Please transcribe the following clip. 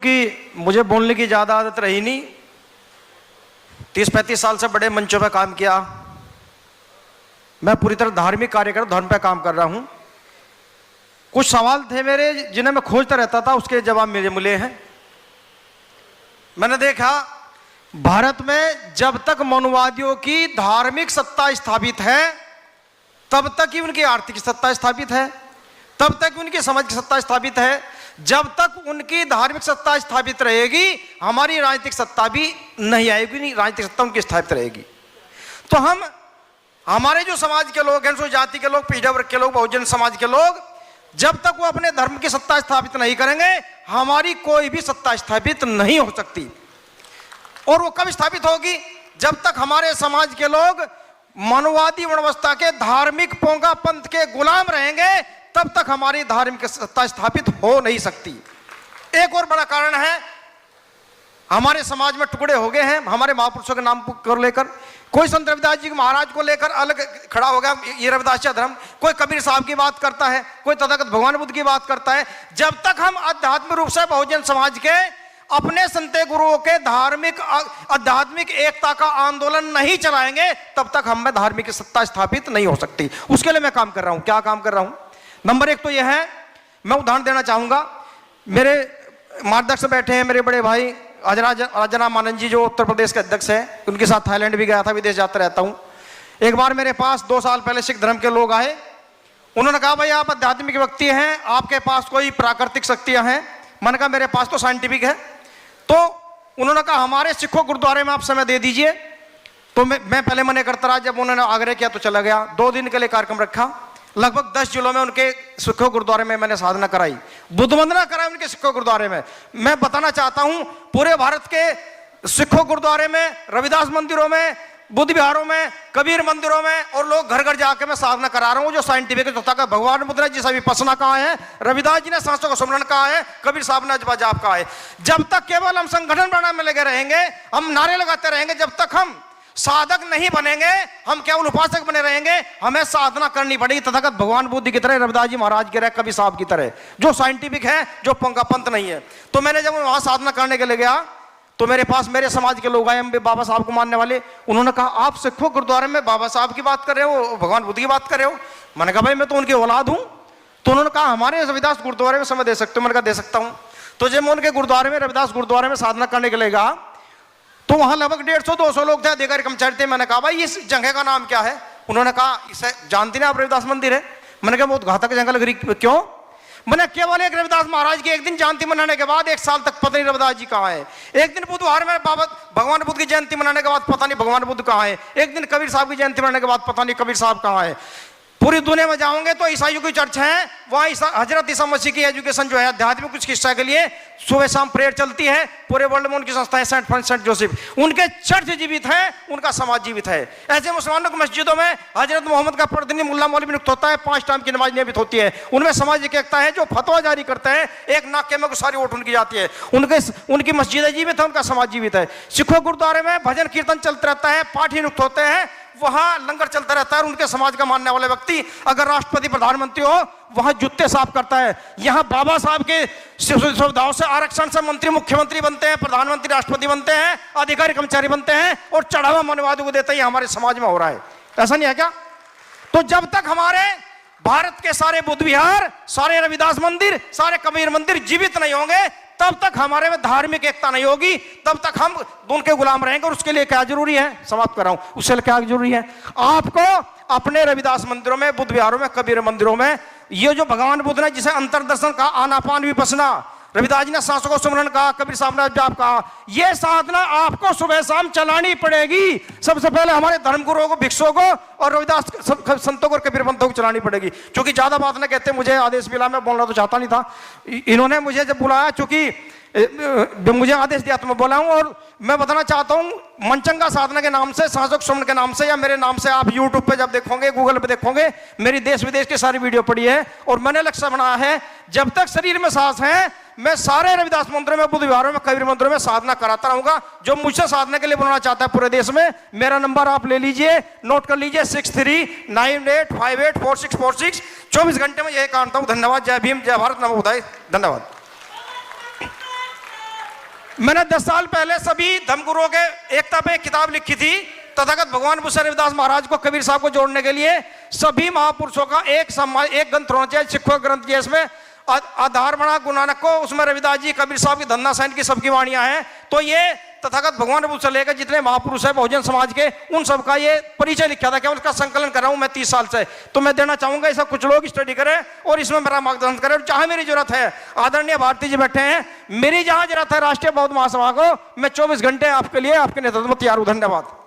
कि मुझे बोलने की ज़्यादा आदत रही नहीं। 30-35 साल से बड़े मंचों पर काम किया। मैं पूरी तरह धार्मिक कार्य कर धर्म पे काम कर रहा हूं। कुछ सवाल थे मेरे जिन्हें मैं खोजता रहता था, उसके जवाब मेरे मिले हैं। मैंने देखा भारत में जब तक मनुवादियों की धार्मिक सत्ता स्थापित है तब तक ही उनकी आर्थिक सत्ता स्थापित है, तब तक उनकी समाज की सत्ता स्थापित है। जब तक उनकी धार्मिक सत्ता स्थापित रहेगी हमारी राजनीतिक सत्ता भी नहीं आएगी, नहीं राजनीतिक सत्ता उनकी स्थापित रहेगी। तो हमारे जो समाज के लोग हैं, जो जाति के लोग, पिछड़ा वर्ग के लोग, बहुजन समाज के लोग, जब तक वो अपने धर्म की सत्ता स्थापित नहीं करेंगे हमारी कोई भी सत्ता स्थापित नहीं हो सकती। और वो कब स्थापित होगी? जब तक हमारे समाज के लोग मनुवादी व्यवस्था के धार्मिक पोंगा पंथ के गुलाम रहेंगे तब तक हमारी धार्मिक सत्ता स्थापित हो नहीं सकती। एक और बड़ा कारण है, हमारे समाज में टुकड़े हो गए हैं हमारे महापुरुषों के नाम को लेकर। कोई संत रविदास जी महाराज को लेकर अलग खड़ा हो गया, ये रविदास धर्म। कोई कबीर साहब की बात करता है, कोई तथागत भगवान बुद्ध की बात करता है। जब तक हम आध्यात्मिक रूप से बहुजन समाज के अपने संत गुरुओं के धार्मिक आध्यात्मिक एकता का आंदोलन नहीं चलाएंगे तब तक हम में धार्मिक सत्ता स्थापित नहीं हो सकती। उसके लिए मैं काम कर रहा हूं। क्या काम कर रहा हूं? नंबर एक तो यह है, मैं उदाहरण देना चाहूंगा। मेरे मार्गदर्शक बैठे हैं मेरे बड़े भाई राजाराम आनंद जी, जो उत्तर प्रदेश के अध्यक्ष हैं। उनके साथ थाईलैंड भी गया था, विदेश जाता रहता हूं। एक बार मेरे पास 2 साल पहले सिख धर्म के लोग आए। उन्होंने कहा भाई आप आध्यात्मिक व्यक्ति हैं, आपके पास कोई प्राकृतिक शक्तियां हैं? मैंने कहा मेरे पास तो साइंटिफिक है। तो उन्होंने कहा हमारे सिखों गुरुद्वारे में आप समय दे दीजिए। तो मैं पहले मना करता रहा, जब उन्होंने आग्रह किया तो चला गया। 2 दिन के लिए कार्यक्रम रखा। लगभग 10 जिलों में उनके सिखों गुरुद्वारे में मैंने साधना कराई, बुद्ध वंदना कराई उनके सिखों गुरुद्वारे में। मैं बताना चाहता हूं पूरे भारत के सिखों गुरुद्वारे में, रविदास मंदिरों में, बुद्ध विहारों में, कबीर मंदिरों में, और लोग घर घर जाके मैं साधना करा रहा हूं। जो साइंटिफिक है, भगवान बुद्ध ने जिसे विपश्यना कहा है, रविदास जी ने सांसों का सुमरन कहा है, कबीर साहब ने जप जाप कहा है। जब तक केवल हम संगठन बनाने में लगे रहेंगे, हम नारे लगाते रहेंगे, जब तक हम साधक नहीं बनेंगे, हम केवल उपासक बने रहेंगे। हमें साधना करनी पड़ेगी तथागत भगवान बुद्ध की तरह, रविदास जी महाराज की तरह, कबीर साहब की तरह, जो साइंटिफिक है, जो पंगा पंथ नहीं है। तो मैंने जब वहां साधना करने के लिए गया तो मेरे पास मेरे समाज के लोग आए, बाबा साहब को मानने वाले। उन्होंने कहा आप सिखों गुरुद्वारे में बाबा साहब की बात कर रहे हो, भगवान बुद्ध की बात कर रहे हो? मैंने कहा भाई मैं तो उनकी औलाद हूं। तो उन्होंने कहा हमारे रविदास गुरुद्वारे में समय दे सकते हो? मैंने कहा दे सकता हूं। तो जब मैं उनके गुरुद्वारे में, रविदास गुरुद्वारे में साधना करने के लिए गया तो वहां लगभग 150-200 लोग थे, अधिकारी कर्मचारी थे। मैंने कहा भाई इस जगह का नाम क्या है? उन्होंने कहा इसे जानते ना आप, रविदास मंदिर है। मैंने कहा बहुत घातक जगह लग रही, क्यों? मैंने केवल एक रविदास महाराज की एक दिन जयंती मनाने के बाद 1 साल तक पता नहीं रविदास जी कहाँ है। एक दिन बुधवार में बाबा भगवान बुद्ध की जयंती मनाने के बाद पता नहीं भगवान बुद्ध कहाँ है। एक दिन कबीर साहब की जयंती मनाने के बाद पता नहीं कबीर साहब कहाँ है। पूरी दुनिया में जाओगे तो ईसाइयों की चर्च है, वहाँ हजरत ईसा मसीह की एजुकेशन जो है आध्यात्मिक कुछ शिक्षा के लिए सुबह शाम प्रेयर चलती है। पूरे वर्ल्ड में उनकी संस्था है सेंट जोसेफ, उनके चर्च जीवित है, उनका समाज जीवित है। ऐसे मुसलमानों की मस्जिदों में हजरत मोहम्मद का प्रतिनिधि मुल्ला मौलवी नियुक्त होता है, 5 टाइम की नमाज नियमित होती है। उनमें सामाजिक एकता है, जो फतवा जारी करते हैं एक नाके में सारी वोट उनकी जाती है। उनकी मस्जिदें जीवित है, उनका समाज जीवित है। सिखों गुरुद्वारे में भजन कीर्तन चलता रहता है, पाठ ही नियुक्त होते हैं, वहां लंगर चलता रहता है। उनके समाज का मानने वाले व्यक्ति अगर राष्ट्रपति प्रधानमंत्री हो वहां जूते साफ करता है। यहां बाबा साहब के सुविधाओं से, आरक्षण से मंत्री मुख्यमंत्री बनते हैं, प्रधानमंत्री राष्ट्रपति बनते हैं, अधिकारी कर्मचारी बनते हैं, और चढ़ावा मनुवादियों को देते हैं। हमारे समाज में हो रहा है, ऐसा नहीं है क्या? तो जब तक हमारे भारत के सारे बुद्ध विहार, सारे रविदास मंदिर, सारे कबीर मंदिर जीवित नहीं होंगे तब तक हमारे में धार्मिक एकता नहीं होगी, तब तक हम उनके गुलाम रहेंगे। और उसके लिए क्या जरूरी है? समाप्त कर रहा हूं। उसके लिए क्या जरूरी है? आपको अपने रविदास मंदिरों में, बुद्ध विहारों में, कबीर मंदिरों में ये जो भगवान बुद्ध ने जिसे अंतर्दर्शन कहा, आनापान विपश्यना, रविदास जी ने सांसों को सुमरन कहा, कबीर साहब ने जाप कहा, ये साधना आपको सुबह शाम चलानी पड़ेगी। सबसे पहले हमारे धर्मगुरुओं को, भिक्षुओं को और रविदास संतों को और कबीर पंथों को चलानी पड़ेगी। क्योंकि ज्यादा बात न कहते, मुझे आदेश मिला, मैं बोलना तो चाहता नहीं था। इन्होंने मुझे जब बुलाया, चूंकि मुझे आदेश दिया तो मैं बोला हूं। और मैं बताना चाहता हूं मनचंगा साधना के नाम से, सांसों सुमन के नाम से, या मेरे नाम से आप यूट्यूब पे जब देखोगे, गूगल पे देखोगे, मेरी देश विदेश की सारी वीडियो पड़ी है। और मैंने लक्ष्य बनाया है जब तक शरीर में सांस है मैं सारे रविदास मंदिरों में, बुद्ध विहारों में, कबीर मंदिरों में साधना कराता रहूंगा। जो मुझसे साधना के लिए बुलाना चाहता है पूरे देश में, मेरा नंबर आप ले लीजिए, नोट कर लीजिए, 6398584646। 24 घंटे में यही काटता हूं। धन्यवाद। जय भीम, जय भारत, नमो बुद्धाय। धन्यवाद। मैंने 10 साल पहले सभी धर्मगुरुओं के एकता पे किताब लिखी थी, तथागत भगवान बुद्ध रविदास महाराज को कबीर साहब को जोड़ने के लिए सभी महापुरुषों का एक ग्रंथ होना चाहिए। सिखों ग्रंथ के इसमें आधार बना गुरु नानक को, उसमें रविदास जी, कबीर साहब की, धन्ना सैन की सबकी वाणियां हैं। तो ये तथागत भगवान बुद्ध से लेकर जितने महापुरुष है बहुजन समाज के, उन सबका ये परिचय लिखा था, केवल उसका संकलन कर रहा हूं मैं 30 साल से। तो मैं देना चाहूंगा ऐसा कुछ लोग स्टडी करें और इसमें मेरा मार्गदर्शन करें। जहां मेरी जरूरत है, आदरणीय भारती जी बैठे हैं, मेरी जहां जरूरत है राष्ट्रीय बौद्ध महासभा को, मैं 24 घंटे आपके लिए, आपके नेतृत्व में तैयार हूं। धन्यवाद।